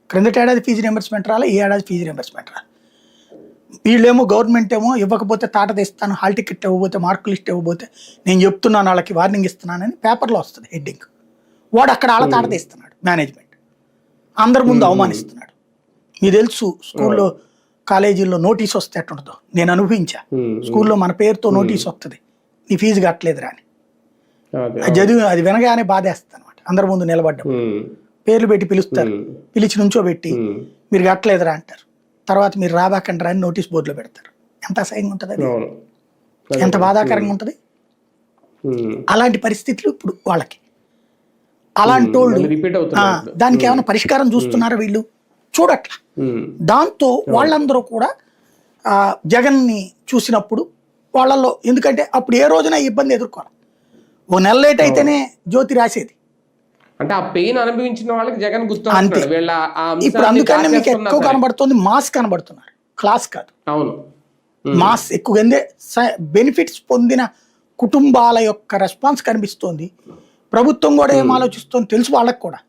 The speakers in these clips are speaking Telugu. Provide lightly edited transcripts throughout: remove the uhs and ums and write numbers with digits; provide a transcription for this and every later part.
క్రిందటి ఏడాది ఫీజు రియంబర్స్మెంట్ రాలే, ఈ ఏడాది ఫీజు రియంబర్స్మెంట్ రాలే. వీళ్ళేమో గవర్నమెంట్ ఏమో ఇవ్వకపోతే తాట తీస్తాను, హాల్ టికెట్ ఇవ్వబోతే, మార్కులు లిస్ట్ ఇవ్వబోతే నేను చెప్తున్నాను వాళ్ళకి వార్నింగ్ ఇస్తున్నానని పేపర్లో వస్తుంది హెడ్డింగ్. వాడు అక్కడ వాళ్ళ తాట తీస్తున్నాడు మేనేజ్మెంట్, అందరి ముందు అవమానిస్తున్నాడు. మీకు తెలుసు స్కూల్లో కాలేజీల్లో నోటీస్ వస్తే ఎట్టుంటుందో, నేను అనుభవించా. స్కూల్లో మన పేరుతో నోటీస్ వస్తుంది, నీ ఫీజు కట్టలేదురా అని. చదివి అది వినగానే బాధేస్తుంది అనమాట. అందరి ముందు నిలబడ్డం, పేర్లు పెట్టి పిలుస్తారు, పిలిచి నుంచోబెట్టి మీరు కట్టలేదురా అంటారు. తర్వాత మీరు రాబాకండ్రా అని నోటీస్ బోర్డులో పెడతారు. ఎంత అసహ్యంగా ఉంటుంది అది, ఎంత బాధాకరంగా ఉంటుంది. అలాంటి పరిస్థితులు ఇప్పుడు వాళ్ళకి. అలాంటి వాళ్ళు దానికి ఏమైనా పరిష్కారం చూస్తున్నారా వీళ్ళు? చూడట్లా. దాంతో వాళ్ళందరూ కూడా జగన్ని చూసినప్పుడు వాళ్ళల్లో, ఎందుకంటే అప్పుడు ఏ రోజున ఇబ్బంది ఎదుర్కోవాలి. ఓ నెల లేట్ అయితేనే జ్యోతి రాసేది. అంటే ఆ పెయిన్ అనుభవించిన వాళ్ళకి జగన్ గుర్తు అంతే. ఇప్పుడు అందుకనే మీకు ఎక్కువ కనబడుతుంది మాస్ కనబడుతున్నారు, క్లాస్ కాదు. అవును, మాస్ ఎక్కువ బెనిఫిట్స్ పొందిన కుటుంబాల యొక్క రెస్పాన్స్ కనిపిస్తోంది. ప్రభుత్వం కూడా ఏం ఆలోచిస్తుంది తెలుసు వాళ్ళకి కూడా.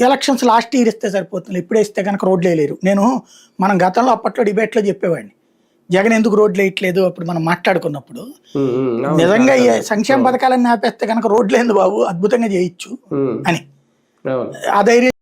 ఎలక్షన్స్ లాస్ట్ ఇయర్ ఇస్తే సరిపోతుంది, ఇప్పుడే ఇస్తే కనుక రోడ్లు వేయలేరు. మనం గతంలో అప్పట్లో డిబేట్లో చెప్పేవాడిని, జగన్ ఎందుకు రోడ్లు వేయట్లేదు అప్పుడు మనం మాట్లాడుకున్నప్పుడు. నిజంగా ఈ సంక్షేమ పథకాలన్నీ ఆపేస్తే కనుక రోడ్లు ఏంది బాబు, అద్భుతంగా చేయొచ్చు అని ఆ ధైర్యం